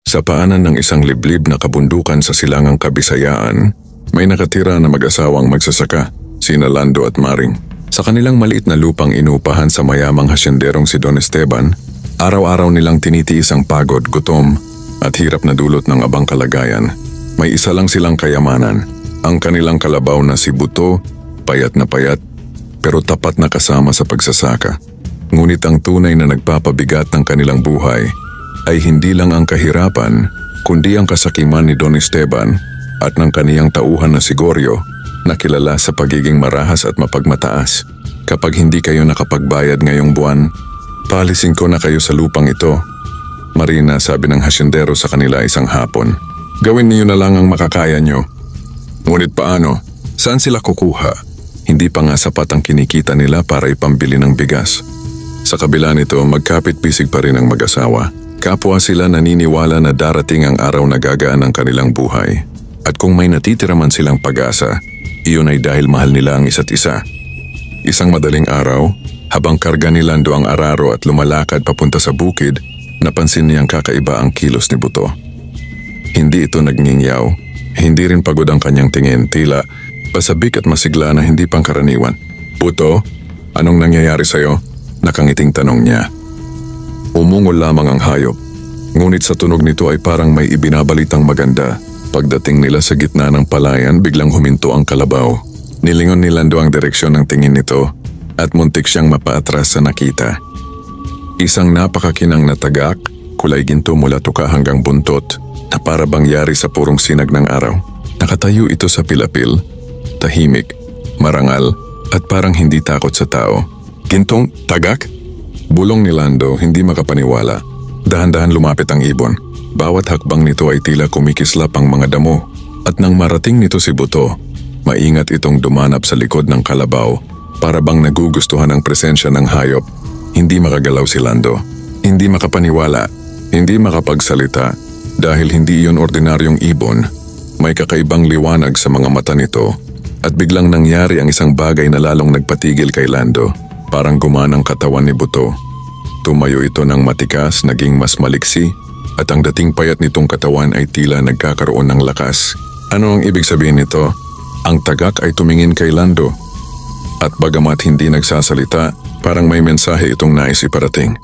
Sa paanan ng isang liblib na kabundukan sa silangang Kabisayaan, may nakatira na mag-asawang magsasaka, sina Lando at Maring. Sa kanilang maliit na lupang inupahan sa mayamang hasyenderong si Don Esteban, araw-araw nilang tinitiis ang pagod, gutom at hirap na dulot ng abang kalagayan. May isa lang silang kayamanan, ang kanilang kalabaw na si Buto, payat na payat pero tapat na kasama sa pagsasaka. Ngunit ang tunay na nagpapabigat ng kanilang buhay ay hindi lang ang kahirapan, kundi ang kasakiman ni Don Esteban at ng kaniyang tauhan na si Goryo na kilala sa pagiging marahas at mapagmataas. Kapag hindi kayo nakapagbayad ngayong buwan, paalisin ko na kayo sa lupang ito. Marina, sabi ng hasyendero sa kanila isang hapon. Gawin niyo na lang ang makakaya niyo. Ngunit paano? Saan sila kukuha? Hindi pa nga sapat ang kinikita nila para ipambili ng bigas. Sa kabila nito, magkapit-bisig pa rin ang mag-asawa. Kapwa sila naniniwala na darating ang araw na gagaan ang kanilang buhay. At kung may natitira man silang pag-asa, iyon ay dahil mahal nila ang isa't isa. Isang madaling araw, habang karga ni Lando ang araro at lumalakad papunta sa bukid, napansin niyang kakaiba ang kilos ni Buto. Hindi ito nagngingyaw, hindi rin pagod ang kanyang tingin, tila pasabik at masigla na hindi pangkaraniwan. Buto, anong nangyayari sa'yo? Nakangiting tanong niya. Umungol lamang ang hayop, ngunit sa tunog nito ay parang may ibinabalitang maganda. Pagdating nila sa gitna ng palayan, biglang huminto ang kalabaw. Nilingon ni Lando ang direksyon ng tingin nito at muntik siyang mapaatras sa nakita. Isang napakakinang na tagak, kulay ginto mula tuka hanggang buntot, na para bang yari sa purong sinag ng araw. Nakatayo ito sa pilapil, tahimik, marangal at parang hindi takot sa tao. Gintong tagak? Bulong ni Lando, hindi makapaniwala. Dahan-dahan lumapit ang ibon. Bawat hakbang nito ay tila kumikislap ang mga damo. At nang marating nito si Buto, maingat itong dumanap sa likod ng kalabaw para bang nagugustuhan ang presensya ng hayop. Hindi makagalaw si Lando. Hindi makapaniwala. Hindi makapagsalita dahil hindi iyon ordinaryong ibon. May kakaibang liwanag sa mga mata nito at biglang nangyari ang isang bagay na lalong nagpatigil kay Lando. Parang gumanang katawan ni Buto. Tumayo ito ng matikas, naging mas maliksi, at ang dating payat nitong katawan ay tila nagkakaroon ng lakas. Ano ang ibig sabihin nito? Ang tagak ay tumingin kay Lando. At bagamat hindi nagsasalita, parang may mensahe itong nais iparating.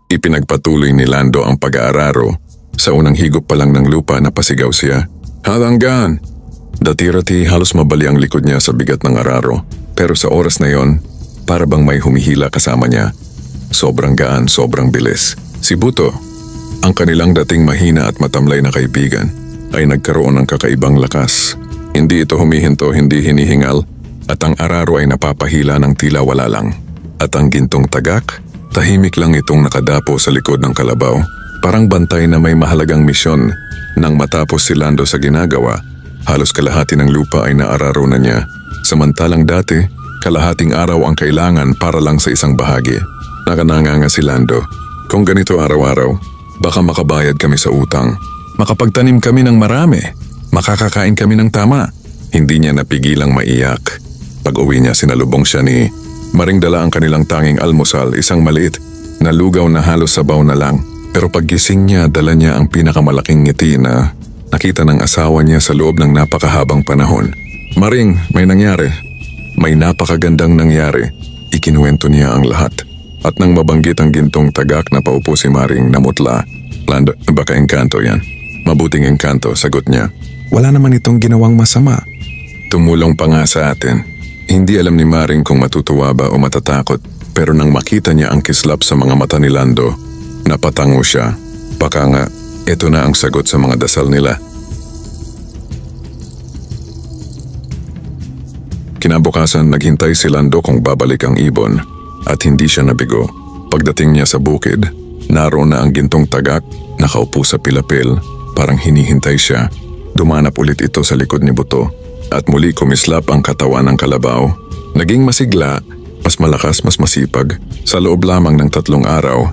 Ipinagpatuloy ni Lando ang pag-aararo. Sa unang higop pa lang ng lupa napasigaw siya. Halanggan! Dati-rati halos mabali ang likod niya sa bigat ng araro. Pero sa oras na yon, para bang may humihila kasama niya. Sobrang gaan, sobrang bilis. Si Buto, ang kanilang dating mahina at matamlay na kaibigan, ay nagkaroon ng kakaibang lakas. Hindi ito humihinto, hindi hinihingal, at ang araro ay napapahila ng tila wala lang. At ang gintong tagak, tahimik lang itong nakadapo sa likod ng kalabaw. Parang bantay na may mahalagang misyon. Nang matapos si Lando sa ginagawa, halos kalahati ng lupa ay naararo na niya. Samantalang dati, kalahating araw ang kailangan para lang sa isang bahagi. Nakananganga si Lando. Kung ganito araw-araw, baka makabayad kami sa utang. Makapagtanim kami ng marami. Makakakain kami ng tama. Hindi niya napigilang maiyak. Pag-uwi niya, sinalubong siya ni Maring. Dala ang kanilang tanging almusal, isang maliit na lugaw na halos sabaw na lang. Pero paggising niya, dala niya ang pinakamalaking ngiti na nakita ng asawa niya sa loob ng napakahabang panahon. Maring, may nangyari. May napakagandang nangyari. Ikinuwento niya ang lahat. At nang mabanggit ang gintong tagak na paupo si Maring, namutla. Lando, baka engkanto yan. Mabuting engkanto, sagot niya. Wala naman itong ginawang masama. Tumulong pa nga sa atin. Hindi alam ni Maring kung matutuwa ba o matatakot. Pero nang makita niya ang kislap sa mga mata ni Lando, napatango siya. Baka nga, ito na ang sagot sa mga dasal nila. Kinabukasan, naghintay si Lando kung babalik ang ibon at hindi siya nabigo. Pagdating niya sa bukid, naroon na ang gintong tagak, nakaupo sa pilapil, parang hinihintay siya. Dumanap ulit ito sa likod ni Buto at muli kumislap ang katawan ng kalabaw. Naging masigla, mas malakas, mas masipag. Sa loob lamang ng 3 araw,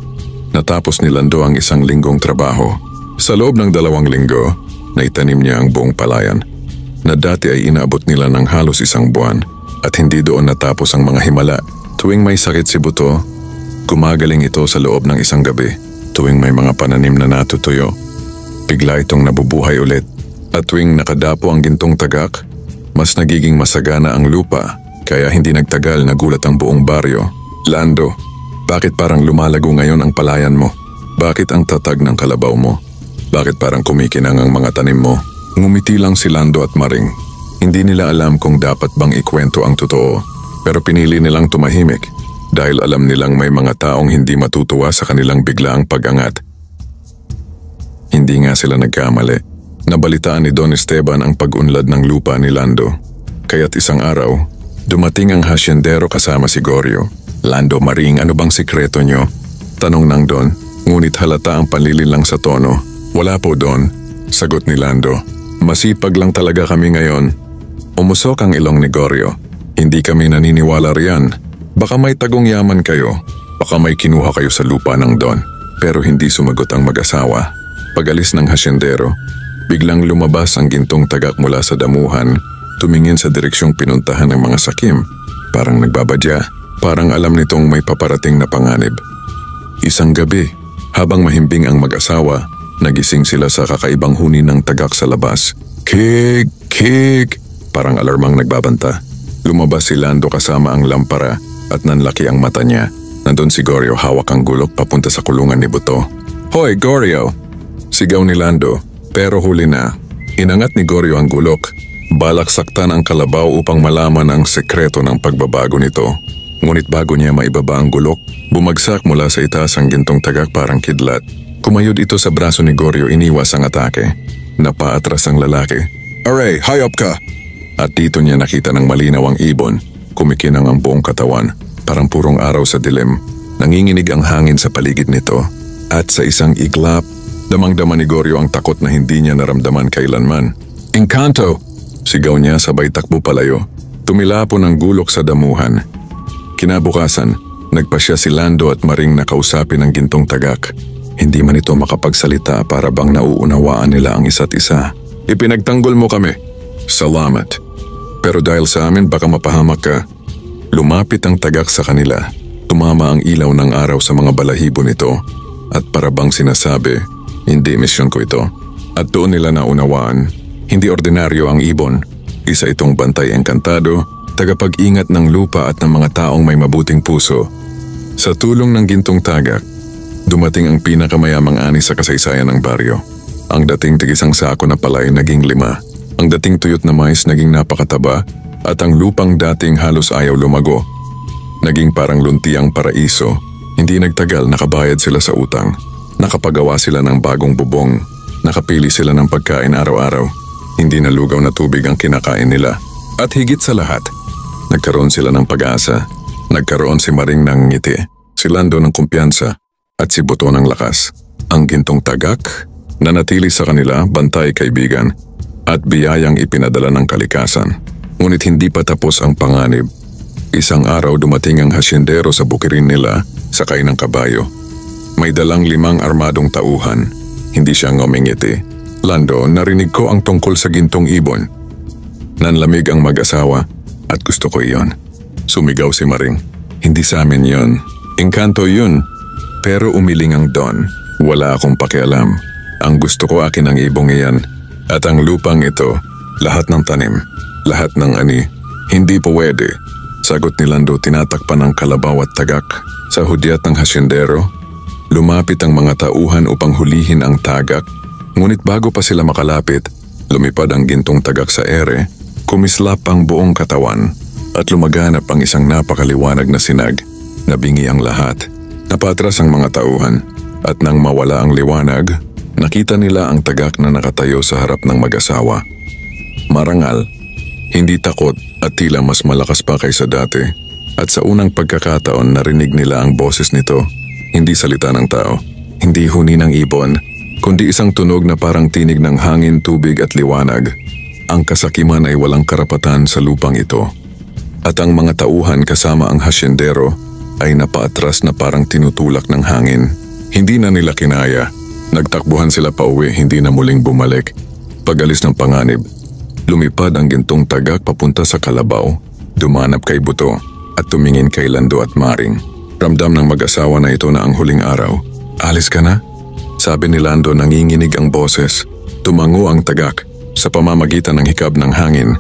natapos ni Lando ang 1 linggong trabaho. Sa loob ng 2 linggo, naitanim niya ang buong palayan na dati ay inaabot nila ng halos 1 buwan at hindi doon natapos ang mga himala. Tuwing may sakit si Buto, gumagaling ito sa loob ng 1 gabi. Tuwing may mga pananim na natutuyo, bigla itong nabubuhay ulit. At tuwing nakadapo ang gintong tagak, mas nagiging masagana ang lupa kaya hindi nagtagal nagulat ang buong baryo. Lando, bakit parang lumalago ngayon ang palayan mo? Bakit ang tatag ng kalabaw mo? Bakit parang kumikinang ang mga tanim mo? Ngumiti lang si Lando at Maring. Hindi nila alam kung dapat bang ikwento ang totoo, pero pinili nilang tumahimik dahil alam nilang may mga taong hindi matutuwa sa kanilang biglaang pag-angat. Hindi nga sila nagkamali. Nabalitaan ni Don Esteban ang pag-unlad ng lupa ni Lando. Kaya't isang araw, dumating ang hasyendero kasama si Goryo. Lando, Maring, ano bang sikreto nyo? Tanong ng Don, ngunit halata ang panlilinlang sa tono. Wala po, Don, sagot ni Lando. Masipag lang talaga kami ngayon. Umusok ang ilong ni Goryo. Hindi kami naniniwala riyan. Baka may tagong yaman kayo. Baka may kinuha kayo sa lupa ng Don. Pero hindi sumagot ang mag-asawa. Pag-alis ng hasyendero, biglang lumabas ang gintong tagak mula sa damuhan, tumingin sa direksyong pinuntahan ng mga sakim. Parang nagbabadya, parang alam nitong may paparating na panganib. Isang gabi, habang mahimbing ang mag-asawa, nagising sila sa kakaibang huni ng tagak sa labas. Kik! Kik! Parang alarmang nagbabanta. Lumabas si Lando kasama ang lampara at nanlaki ang mata niya. Nandun si Goryo hawak ang gulok papunta sa kulungan ni Buto. Hoy, Goryo! Sigaw ni Lando. Pero huli na, inangat ni Goryo ang gulok. Balak saktan ang kalabaw upang malaman ang sekreto ng pagbabago nito. Ngunit bago niya maibaba ang gulok, bumagsak mula sa itaas ang gintong tagak parang kidlat. Kumayod ito sa braso ni Goryo, iniwas ang atake. Napaatras ang lalaki. Aray, hayop ka! At dito niya nakita ng malinaw ang ibon. Kumikinang ang buong katawan, parang purong araw sa dilim. Nanginginig ang hangin sa paligid nito. At sa isang iglap, damang-dama ni Goryo ang takot na hindi niya naramdaman kailanman. Encanto! Sigaw niya sabay takbo palayo. Tumilapon ang gulok sa damuhan. Kinabukasan, nagpasya si Lando at Maring na kausapin ang gintong tagak. Hindi man ito makapagsalita para bang nauunawaan nila ang isa't isa. Ipinagtanggol mo kami. Salamat. Pero dahil sa amin baka mapahamak ka. Lumapit ang tagak sa kanila. Tumama ang ilaw ng araw sa mga balahibo nito. At para bang sinasabi, hindi misyon ko ito. At doon nila naunawaan, hindi ordinaryo ang ibon. Isa itong bantay engkantado, tagapag-ingat ng lupa at ng mga taong may mabuting puso. Sa tulong ng gintong tagak, dumating ang pinakamayamang ani sa kasaysayan ng baryo. Ang dating tigisang sako na palay naging 5. Ang dating tuyot na mais naging napakataba at ang lupang dating halos ayaw lumago. Naging parang luntiang paraiso. Hindi nagtagal nakabayad sila sa utang. Nakapagawa sila ng bagong bubong. Nakapili sila ng pagkain araw-araw. Hindi nalugaw na tubig ang kinakain nila. At higit sa lahat, nagkaroon sila ng pag-asa. Nagkaroon si Maring ng ngiti, si Lando ng kumpiyansa, at si Buto ng lakas. Ang gintong tagak, nanatili sa kanila bantay kaibigan, at biyayang ipinadala ng kalikasan. Ngunit hindi pa tapos ang panganib. Isang araw dumating ang hasyendero sa bukirin nila, sakay ng kabayo. May dalang 5 armadong tauhan. Hindi siya ngumingiti. Lando, narinig ko ang tungkol sa gintong ibon. Nanlamig ang mag-asawa at gusto ko iyon. Sumigaw si Maring. Hindi sa amin yun. Engkanto yun. Pero umiling ang Don. Wala akong pakialam. Ang gusto ko akin ang ibong iyan. At ang lupang ito, lahat ng tanim, lahat ng ani. Hindi pwede. Sagot ni Lando, tinatakpan ng kalabaw at tagak. Sa hudyat ng hasyendero, lumapit ang mga tauhan upang hulihin ang tagak. Ngunit bago pa sila makalapit, lumipad ang gintong tagak sa ere, kumislap ang buong katawan at lumaganap ang isang napakaliwanag na sinag. Nabingi ang lahat. Napatras ang mga tauhan at nang mawala ang liwanag, nakita nila ang tagak na nakatayo sa harap ng mag-asawa. Marangal, hindi takot at tila mas malakas pa kaysa dati. At sa unang pagkakataon narinig nila ang boses nito. Hindi salita ng tao, hindi huni ng ibon, kundi isang tunog na parang tinig ng hangin, tubig at liwanag. Ang kasakiman ay walang karapatan sa lupang ito. At ang mga tauhan kasama ang hasyendero ay napaatras na parang tinutulak ng hangin. Hindi na nila kinaya. Nagtakbuhan sila pauwi, hindi na muling bumalik. Pag-alis ng panganib, lumipad ang gintong tagak papunta sa kalabaw, dumanap kay Buto at tumingin kay Lando at Maring. Ramdam ng mag-asawa na ito na ang huling araw. Alis ka na? Sabi ni Lando, nanginginig ang boses. Tumango ang tagak. Sa pamamagitan ng hikab ng hangin,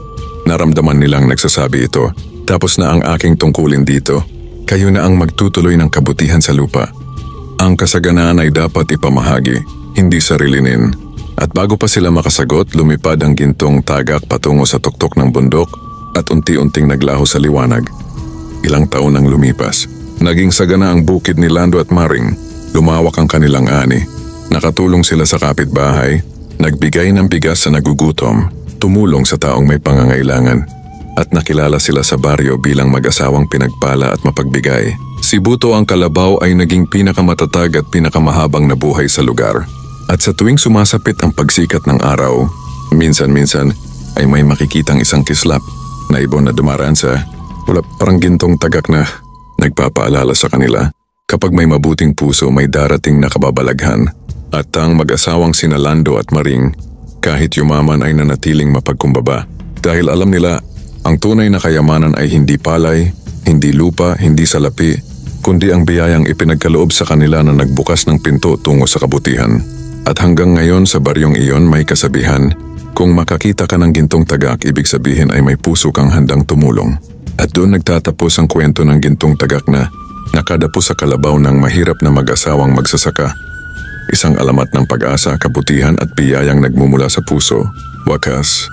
naramdaman nilang nagsasabi ito. Tapos na ang aking tungkulin dito. Kayo na ang magtutuloy ng kabutihan sa lupa. Ang kasaganaan ay dapat ipamahagi, hindi sarilinin. At bago pa sila makasagot, lumipad ang gintong tagak patungo sa tuktok ng bundok at unti-unting naglaho sa liwanag. Ilang taon ang lumipas. Naging sagana ang bukid ni Lando at Maring. Lumawak ang kanilang ani. Nakatulong sila sa kapitbahay, nagbigay ng bigas sa nagugutom, tumulong sa taong may pangangailangan. At nakilala sila sa baryo bilang mag-asawang pinagpala at mapagbigay. Si Buto ang kalabaw ay naging pinakamatatag at pinakamahabang na buhay sa lugar. At sa tuwing sumasapit ang pagsikat ng araw, minsan-minsan ay may makikitang isang kislap na ibon na dumaraan sa parang gintong tagak na nagpapaalala sa kanila. Kapag may mabuting puso, may darating na kababalaghan. At ang mag-asawang sina Lando at Maring, kahit yumaman ay nanatiling mapagkumbaba. Dahil alam nila, ang tunay na kayamanan ay hindi palay, hindi lupa, hindi salapi, kundi ang biyayang ipinagkaloob sa kanila na nagbukas ng pinto tungo sa kabutihan. At hanggang ngayon sa baryong iyon may kasabihan, kung makakita ka ng gintong tagak, ibig sabihin ay may puso kang handang tumulong. At doon nagtatapos ang kwento ng gintong tagak na nakadapo sa kalabaw ng mahirap na mag-asawang magsasaka. Isang alamat ng pag-asa, kabutihan at biyayang nagmumula sa puso. Wakas,